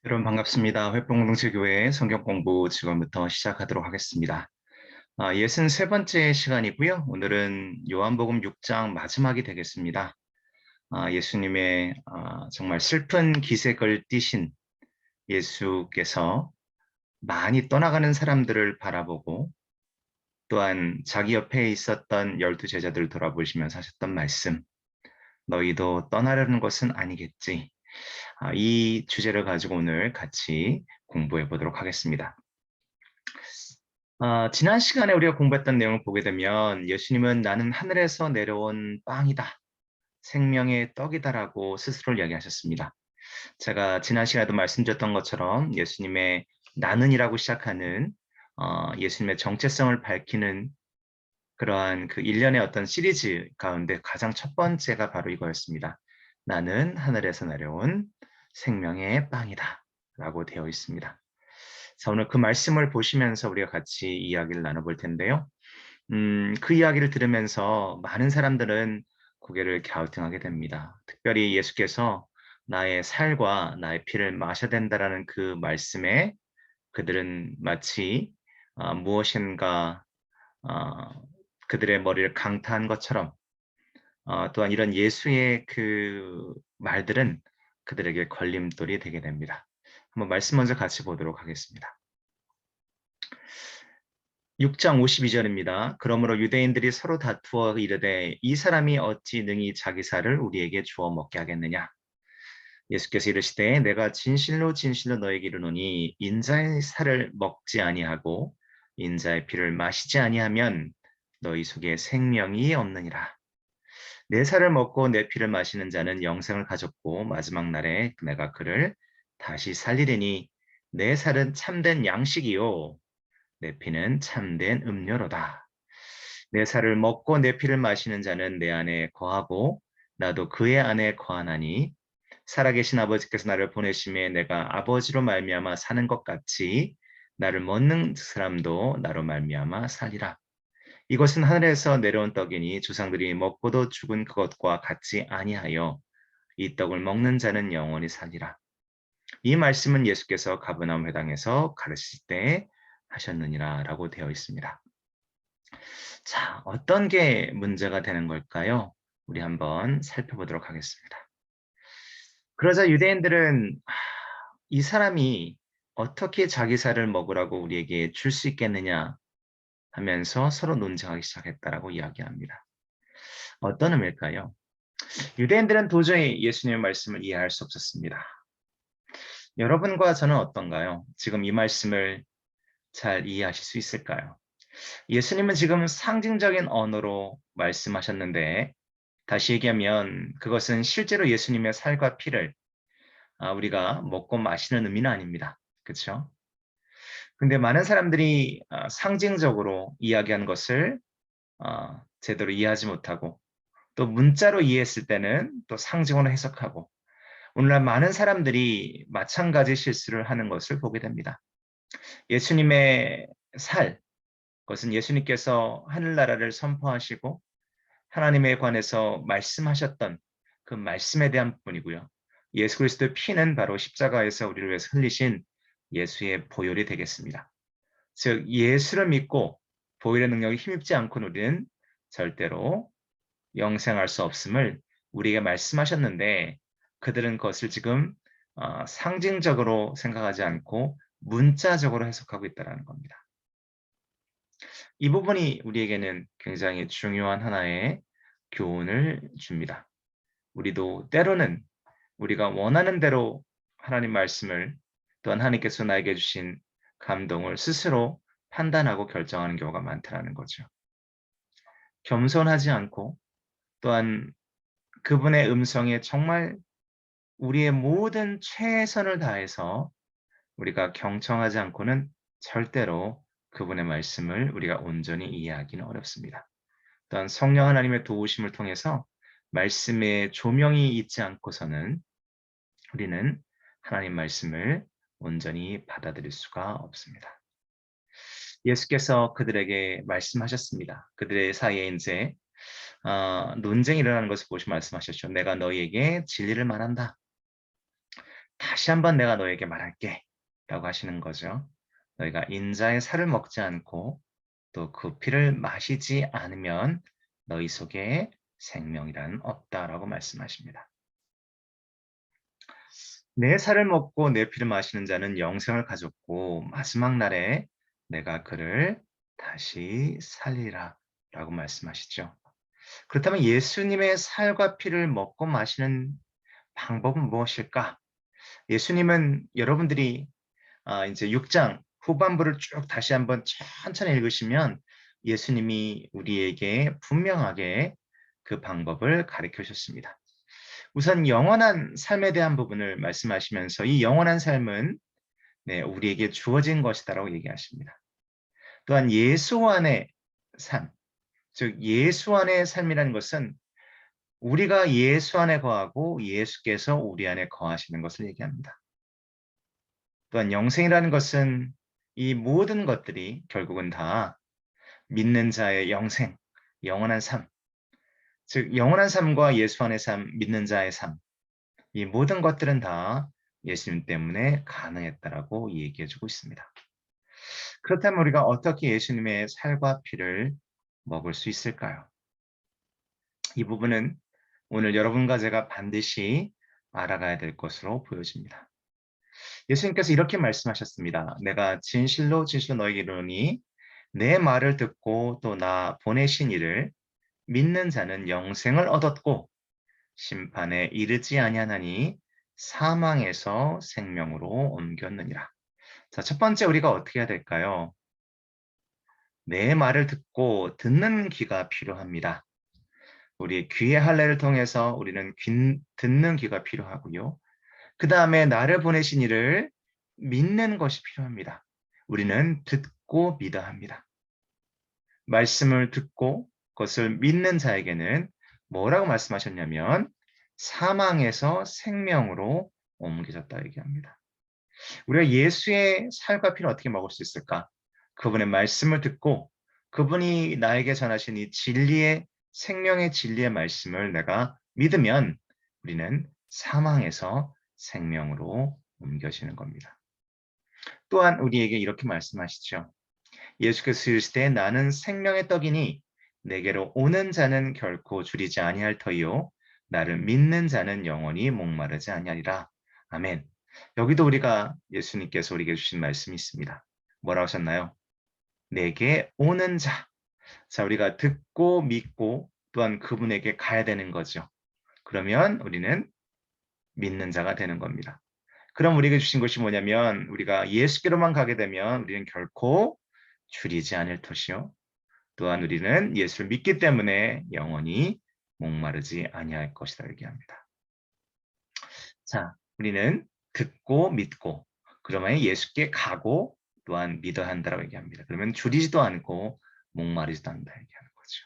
여러분 반갑습니다. 회복공동체교회 성경공부 지금부터 시작하도록 하겠습니다. 63번째 시간이고요. 오늘은 요한복음 6장 마지막이 되겠습니다. 예수님의 정말 슬픈 기색을 띠신 예수께서 많이 떠나가는 사람들을 바라보고 또한 자기 옆에 있었던 12제자들을 돌아보시면서 하셨던 말씀, 너희도 떠나려는 것은 아니겠지. 이 주제를 가지고 오늘 같이 공부해 보도록 하겠습니다. 지난 시간에 우리가 공부했던 내용을 보게 되면 예수님은 나는 하늘에서 내려온 빵이다. 생명의 떡이다라고 스스로를 이야기하셨습니다. 제가 지난 시간에도 말씀드렸던 것처럼 예수님의 나는이라고 시작하는 예수님의 정체성을 밝히는 그러한 그 일련의 어떤 시리즈 가운데 가장 첫 번째가 바로 이거였습니다. 나는 하늘에서 내려온 생명의 빵이다 라고 되어 있습니다. 자, 오늘 그 말씀을 보시면서 우리가 같이 이야기를 나눠볼 텐데요. 그 이야기를 들으면서 많은 사람들은 고개를 갸우뚱하게 됩니다. 특별히 예수께서 나의 살과 나의 피를 마셔야 된다라는 그 말씀에 그들은 마치 무엇인가 어, 그들의 머리를 강타한 것처럼 또한 이런 예수의 그 말들은 그들에게 걸림돌이 되게 됩니다. 한번 말씀 먼저 같이 보도록 하겠습니다. 6장 52절입니다. 그러므로 유대인들이 서로 다투어 이르되 이 사람이 어찌 능히 자기 살을 우리에게 주어 먹게 하겠느냐. 예수께서 이르시되 내가 진실로 진실로 너에게 이르노니 인자의 살을 먹지 아니하고 인자의 피를 마시지 아니하면 너희 속에 생명이 없느니라. 내 살을 먹고 내 피를 마시는 자는 영생을 가졌고 마지막 날에 내가 그를 다시 살리리니 내 살은 참된 양식이요 내 피는 참된 음료로다. 내 살을 먹고 내 피를 마시는 자는 내 안에 거하고 나도 그의 안에 거하나니 살아계신 아버지께서 나를 보내심에 내가 아버지로 말미암아 사는 것 같이 나를 먹는 사람도 나로 말미암아 살리라. 이것은 하늘에서 내려온 떡이니 조상들이 먹고도 죽은 그것과 같지 아니하여 이 떡을 먹는 자는 영원히 살리라. 이 말씀은 예수께서 가버나움 회당에서 가르칠 때 하셨느니라 라고 되어 있습니다. 자, 어떤 게 문제가 되는 걸까요? 우리 한번 살펴보도록 하겠습니다. 그러자 유대인들은 이 사람이 어떻게 자기 살을 먹으라고 우리에게 줄 수 있겠느냐 하면서 서로 논쟁하기 시작했다라고 이야기합니다. 어떤 의미일까요? 유대인들은 도저히 예수님의 말씀을 이해할 수 없었습니다. 여러분과 저는 어떤가요? 지금 이 말씀을 잘 이해하실 수 있을까요? 예수님은 지금 상징적인 언어로 말씀하셨는데 다시 얘기하면 그것은 실제로 예수님의 살과 피를 우리가 먹고 마시는 의미는 아닙니다. 그렇죠? 근데 많은 사람들이 상징적으로 이야기한 것을 제대로 이해하지 못하고 또 문자로 이해했을 때는 또 상징으로 해석하고 오늘날 많은 사람들이 마찬가지 실수를 하는 것을 보게 됩니다. 예수님의 살, 그것은 예수님께서 하늘나라를 선포하시고 하나님에 관해서 말씀하셨던 그 말씀에 대한 부분이고요. 예수 그리스도의 피는 바로 십자가에서 우리를 위해서 흘리신 예수의 보혈이 되겠습니다. 즉 예수를 믿고 보혈의 능력에 힘입지 않고는 우리는 절대로 영생할 수 없음을 우리에게 말씀하셨는데 그들은 그것을 지금 상징적으로 생각하지 않고 문자적으로 해석하고 있다는 겁니다. 이 부분이 우리에게는 굉장히 중요한 하나의 교훈을 줍니다. 우리도 때로는 우리가 원하는 대로 하나님 말씀을 또한 하나님께서 나에게 주신 감동을 스스로 판단하고 결정하는 경우가 많다는 거죠. 겸손하지 않고 또한 그분의 음성에 정말 우리의 모든 최선을 다해서 우리가 경청하지 않고는 절대로 그분의 말씀을 우리가 온전히 이해하기는 어렵습니다. 또한 성령 하나님의 도우심을 통해서 말씀에 조명이 있지 않고서는 우리는 하나님 말씀을 온전히 받아들일 수가 없습니다. 예수께서 그들에게 말씀하셨습니다. 그들의 사이에 이제 논쟁이 일어나는 것을 보시고 말씀하셨죠. 내가 너희에게 진리를 말한다. 다시 한번 내가 너에게 말할게 라고 하시는 거죠. 너희가 인자의 살을 먹지 않고 또 그 피를 마시지 않으면 너희 속에 생명이란 없다라고 말씀하십니다. 내 살을 먹고 내 피를 마시는 자는 영생을 가졌고 마지막 날에 내가 그를 다시 살리라 라고 말씀하시죠. 그렇다면 예수님의 살과 피를 먹고 마시는 방법은 무엇일까? 예수님은 여러분들이 이제 6장 후반부를 쭉 다시 한번 천천히 읽으시면 예수님이 우리에게 분명하게 그 방법을 가르쳐 주셨습니다. 우선 영원한 삶에 대한 부분을 말씀하시면서 이 영원한 삶은 네, 우리에게 주어진 것이다라고 얘기하십니다. 또한 예수 안의 삶, 즉 예수 안의 삶이라는 것은 우리가 예수 안에 거하고 예수께서 우리 안에 거하시는 것을 얘기합니다. 또한 영생이라는 것은 이 모든 것들이 결국은 다 믿는 자의 영생, 영원한 삶, 즉 영원한 삶과 예수 안의 삶, 믿는 자의 삶, 이 모든 것들은 다 예수님 때문에 가능했다라고 얘기해 주고 있습니다. 그렇다면 우리가 어떻게 예수님의 살과 피를 먹을 수 있을까요? 이 부분은 오늘 여러분과 제가 반드시 알아가야 될 것으로 보여집니다. 예수님께서 이렇게 말씀하셨습니다. 내가 진실로 진실로 너에게 이르노니 내 말을 듣고 또 나 보내신 이를 믿는 자는 영생을 얻었고 심판에 이르지 아니하나니 사망에서 생명으로 옮겼느니라. 자, 첫 번째 우리가 어떻게 해야 될까요? 내 말을 듣는 귀가 필요합니다. 우리 귀의 할례를 통해서 우리는 듣는 귀가 필요하고요. 그 다음에 나를 보내신 이를 믿는 것이 필요합니다. 우리는 듣고 믿어야 합니다. 말씀을 듣고 그것을 믿는 자에게는 뭐라고 말씀하셨냐면 사망에서 생명으로 옮겨졌다 얘기합니다. 우리가 예수의 살과 피를 어떻게 먹을 수 있을까? 그분의 말씀을 듣고 그분이 나에게 전하신 이 진리의 생명의 진리의 말씀을 내가 믿으면 우리는 사망에서 생명으로 옮겨지는 겁니다. 또한 우리에게 이렇게 말씀하시죠. 예수께서 이르시되 나는 생명의 떡이니 내게로 오는 자는 결코 줄이지 아니할 터이요 나를 믿는 자는 영원히 목마르지 아니하리라. 아멘. 여기도 우리가 예수님께서 우리에게 주신 말씀이 있습니다. 뭐라고 하셨나요? 내게 오는 자. 자, 우리가 듣고 믿고 또한 그분에게 가야 되는 거죠. 그러면 우리는 믿는 자가 되는 겁니다. 그럼 우리에게 주신 것이 뭐냐면 우리가 예수께로만 가게 되면 우리는 결코 줄이지 않을 것이요. 또한 우리는 예수를 믿기 때문에 영원히 목마르지 아니할 것이다 얘기합니다. 자, 우리는 듣고 믿고 그러면 예수께 가고 또한 믿어야 한다고 얘기합니다. 그러면 줄이지도 않고 목마르지도 않는다 얘기하는 거죠.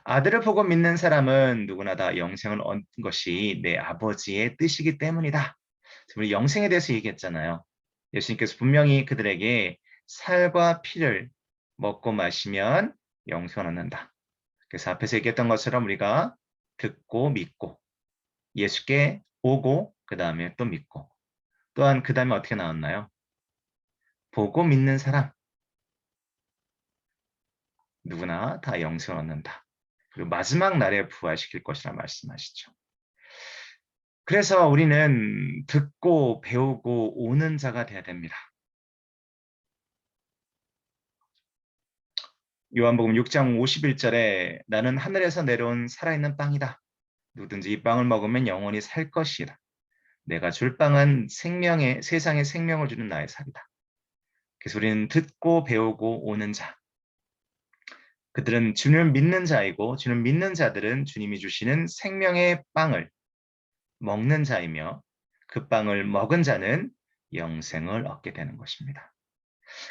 아들을 보고 믿는 사람은 누구나 다 영생을 얻는 것이 내 아버지의 뜻이기 때문이다. 우리 영생에 대해서 얘기했잖아요. 예수님께서 분명히 그들에게 살과 피를 먹고 마시면 영생을 얻는다. 그래서 앞에서 얘기했던 것처럼 우리가 듣고 믿고 예수께 오고 그 다음에 또 믿고 또한 그 다음에 어떻게 나왔나요? 보고 믿는 사람 누구나 다 영생을 얻는다. 그리고 마지막 날에 부활시킬 것이라 말씀하시죠. 그래서 우리는 듣고 배우고 오는 자가 되어야 됩니다. 요한복음 6장 51절에 나는 하늘에서 내려온 살아있는 빵이다. 누구든지 이 빵을 먹으면 영원히 살 것이라. 내가 줄 빵은 세상에 생명을 주는 나의 살이다. 그래서 우리는 듣고 배우고 오는 자. 그들은 주님을 믿는 자이고 주님을 믿는 자들은 주님이 주시는 생명의 빵을 먹는 자이며 그 빵을 먹은 자는 영생을 얻게 되는 것입니다.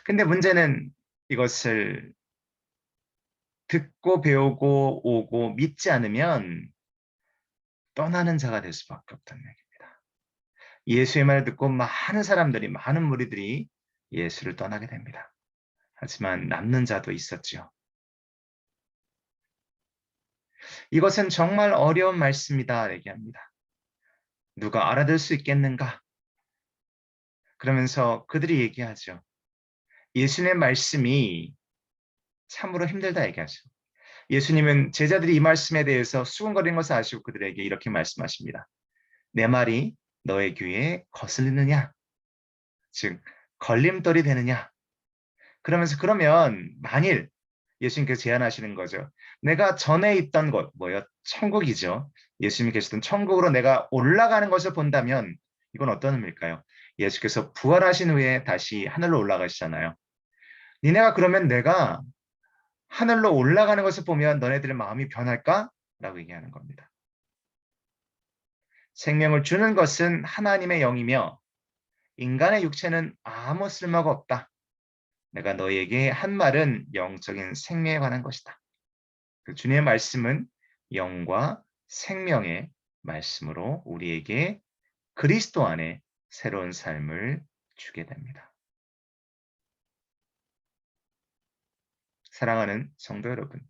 근데 문제는 이것을 듣고 배우고 오고 믿지 않으면 떠나는 자가 될 수밖에 없다는 얘기입니다. 예수의 말을 듣고 많은 사람들이 많은 무리들이 예수를 떠나게 됩니다. 하지만 남는 자도 있었죠. 이것은 정말 어려운 말씀이다 얘기합니다. 누가 알아들 수 있겠는가? 그러면서 그들이 얘기하죠. 예수님의 말씀이 참으로 힘들다 얘기하죠. 예수님은 제자들이 이 말씀에 대해서 수군거리는 것을 아시고 그들에게 이렇게 말씀하십니다. 내 말이 너의 귀에 거슬리느냐? 즉 걸림돌이 되느냐? 그러면서 그러면 만일 예수님께서 제안하시는 거죠. 내가 전에 있던 곳, 뭐요? 천국이죠. 예수님이 계시던 천국으로 내가 올라가는 것을 본다면 이건 어떤 의미일까요? 예수께서 부활하신 후에 다시 하늘로 올라가시잖아요. 니네가 그러면 내가 하늘로 올라가는 것을 보면 너네들의 마음이 변할까? 라고 얘기하는 겁니다. 생명을 주는 것은 하나님의 영이며 인간의 육체는 아무 쓸모가 없다. 내가 너희에게 한 말은 영적인 생명에 관한 것이다. 그 주님의 말씀은 영과 생명의 말씀으로 우리에게 그리스도 안에 새로운 삶을 주게 됩니다. 사랑하는 성도 여러분,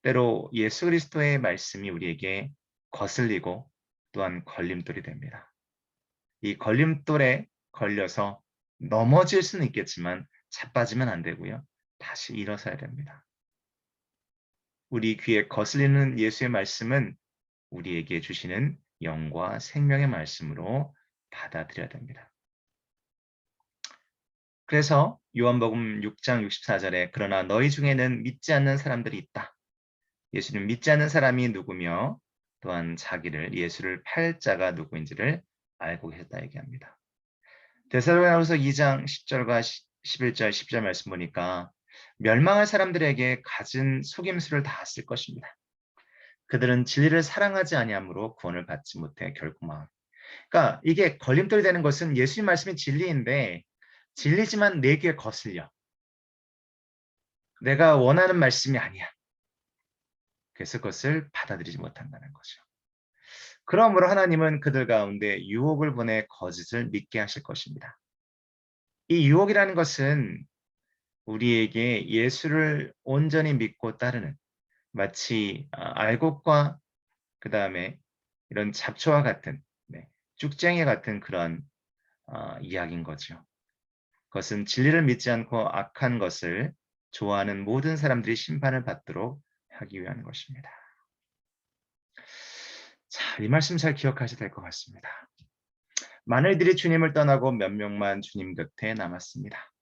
때로 예수 그리스도의 말씀이 우리에게 거슬리고 또한 걸림돌이 됩니다. 이 걸림돌에 걸려서 넘어질 수는 있겠지만 자빠지면 안 되고요. 다시 일어서야 됩니다. 우리 귀에 거슬리는 예수의 말씀은 우리에게 주시는 영과 생명의 말씀으로 받아들여야 됩니다. 그래서 요한복음 6장 64절에 그러나 너희 중에는 믿지 않는 사람들이 있다. 예수님 믿지 않는 사람이 누구며 또한 자기를 예수를 팔 자가 누구인지를 알고 계셨다 얘기합니다. 데살로니가서 2장 10절과 11절 10절 말씀 보니까 멸망할 사람들에게 갖은 속임수를 다 쓸 것입니다. 그들은 진리를 사랑하지 아니함으로 구원을 받지 못해 결국 망. 그러니까 이게 걸림돌이 되는 것은 예수님 말씀이 진리인데 진리지만 내 귀에 거슬려. 내가 원하는 말씀이 아니야. 그래서 그것을 받아들이지 못한다는 거죠. 그러므로 하나님은 그들 가운데 유혹을 보내 거짓을 믿게 하실 것입니다. 이 유혹이라는 것은 우리에게 예수를 온전히 믿고 따르는 마치 알곡과 그 다음에 이런 잡초와 같은 쭉쟁이 같은 그런 이야기인 거죠. 그것은 진리를 믿지 않고 악한 것을 좋아하는 모든 사람들이 심판을 받도록 하기 위한 것입니다. 자, 이 말씀 잘 기억하셔야 될 것 같습니다. 많은 이들이 주님을 떠나고 몇 명만 주님 곁에 남았습니다.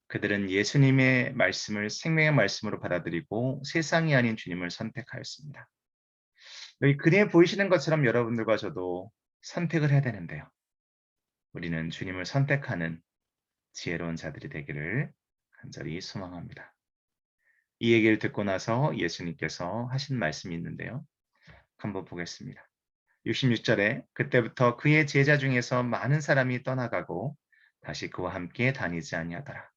그들은 예수님의 말씀을 생명의 말씀으로 받아들이고 세상이 아닌 주님을 선택하였습니다. 여기 그림에 보이시는 것처럼 여러분들과 저도 선택을 해야 되는데요. 우리는 주님을 선택하는 지혜로운 자들이 되기를 간절히 소망합니다. 이 얘기를 듣고 나서 예수님께서 하신 말씀이 있는데요. 한번 보겠습니다. 66절에 그때부터 그의 제자 중에서 많은 사람이 떠나가고 다시 그와 함께 다니지 아니하더라.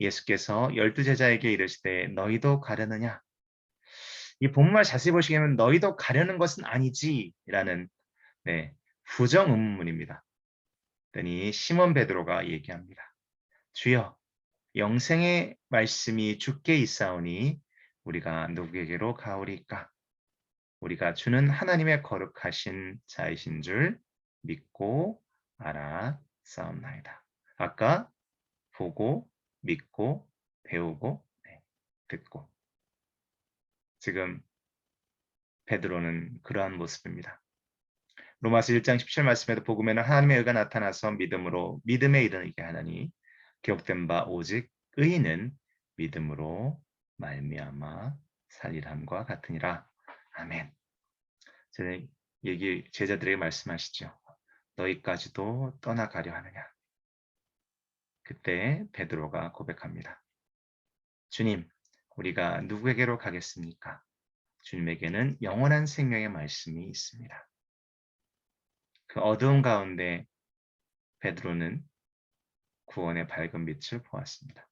예수께서 12제자에게 이르시되 너희도 가려느냐? 이 본문을 자세히 보시면 너희도 가려는 것은 아니지라는 부정 의문문입니다. 그랬더니 시몬 베드로가 얘기합니다. 주여 영생의 말씀이 주께 있사오니 우리가 누구에게로 가오리까? 우리가 주는 하나님의 거룩하신 자이신 줄 믿고 알아싸움나이다. 아까 보고 믿고 배우고 듣고 지금 베드로는 그러한 모습입니다. 로마서 1장 17 말씀에도 복음에는 하나님의 의가 나타나서 믿음으로 믿음에 이르게 하나니 기록된 바 오직 의인은 믿음으로 말미암아 살리람과 같으니라. 아멘. 제자들에게 말씀하시죠. 너희까지도 떠나가려 하느냐. 그때 베드로가 고백합니다. 주님, 우리가 누구에게로 가겠습니까? 주님에게는 영원한 생명의 말씀이 있습니다. 그 어두운 가운데 베드로는 구원의 밝은 빛을 보았습니다.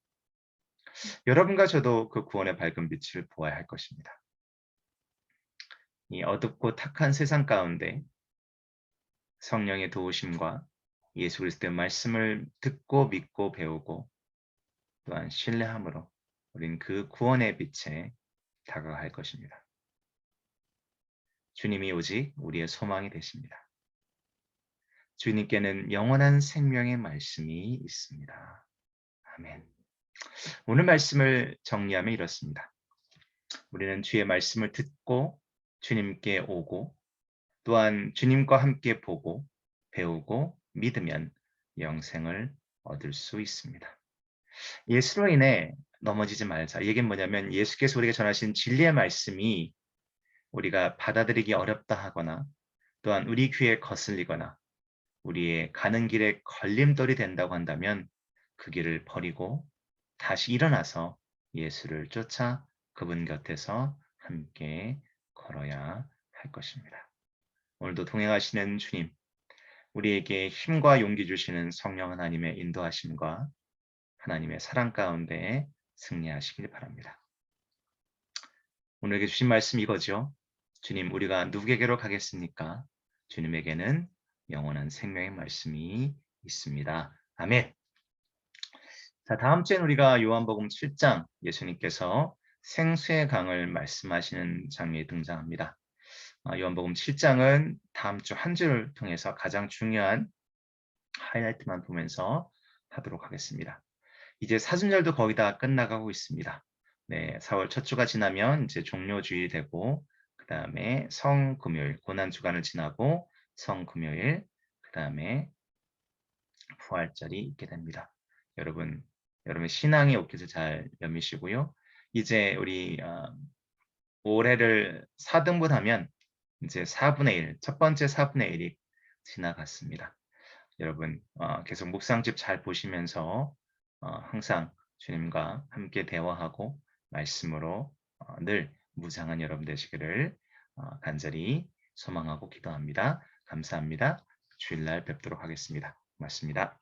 여러분과 저도 그 구원의 밝은 빛을 보아야 할 것입니다. 이 어둡고 탁한 세상 가운데 성령의 도우심과 예수 그리스도의 말씀을 듣고 믿고 배우고 또한 신뢰함으로 우린 그 구원의 빛에 다가갈 것입니다. 주님이 오직 우리의 소망이 되십니다. 주님께는 영원한 생명의 말씀이 있습니다. 아멘. 오늘 말씀을 정리하면 이렇습니다. 우리는 주의 말씀을 듣고 주님께 오고 또한 주님과 함께 보고 배우고 믿으면 영생을 얻을 수 있습니다. 예수로 인해 넘어지지 말자. 이 얘기는 뭐냐면 예수께서 우리에게 전하신 진리의 말씀이 우리가 받아들이기 어렵다 하거나 또한 우리 귀에 거슬리거나 우리의 가는 길에 걸림돌이 된다고 한다면 그 길을 버리고 다시 일어나서 예수를 쫓아 그분 곁에서 함께 걸어야 할 것입니다. 오늘도 동행하시는 주님, 우리에게 힘과 용기 주시는 성령 하나님의 인도하심과 하나님의 사랑 가운데 승리하시길 바랍니다. 오늘에게 주신 말씀 이거죠. 주님, 우리가 누구에게로 가겠습니까? 주님에게는 영원한 생명의 말씀이 있습니다. 아멘. 자, 다음 주엔 우리가 요한복음 7장 예수님께서 생수의 강을 말씀하시는 장면이 등장합니다. 요한복음 7장은 다음 주 한 주를 통해서 가장 중요한 하이라이트만 보면서 하도록 하겠습니다. 이제 사순절도 거의 다 끝나가고 있습니다. 네, 4월 첫 주가 지나면 이제 종료주일 되고 그 다음에 성금요일, 고난주간을 지나고 성금요일, 그 다음에 부활절이 있게 됩니다. 여러분 신앙의 옷깃을 잘 여미시고요. 이제 우리 올해를 4등분하면 이제 4분의 1, 첫 번째 4분의 1이 지나갔습니다. 여러분 계속 묵상집 잘 보시면서 항상 주님과 함께 대화하고 말씀으로 늘 무장한 여러분 되시기를 간절히 소망하고 기도합니다. 감사합니다. 주일날 뵙도록 하겠습니다. 고맙습니다.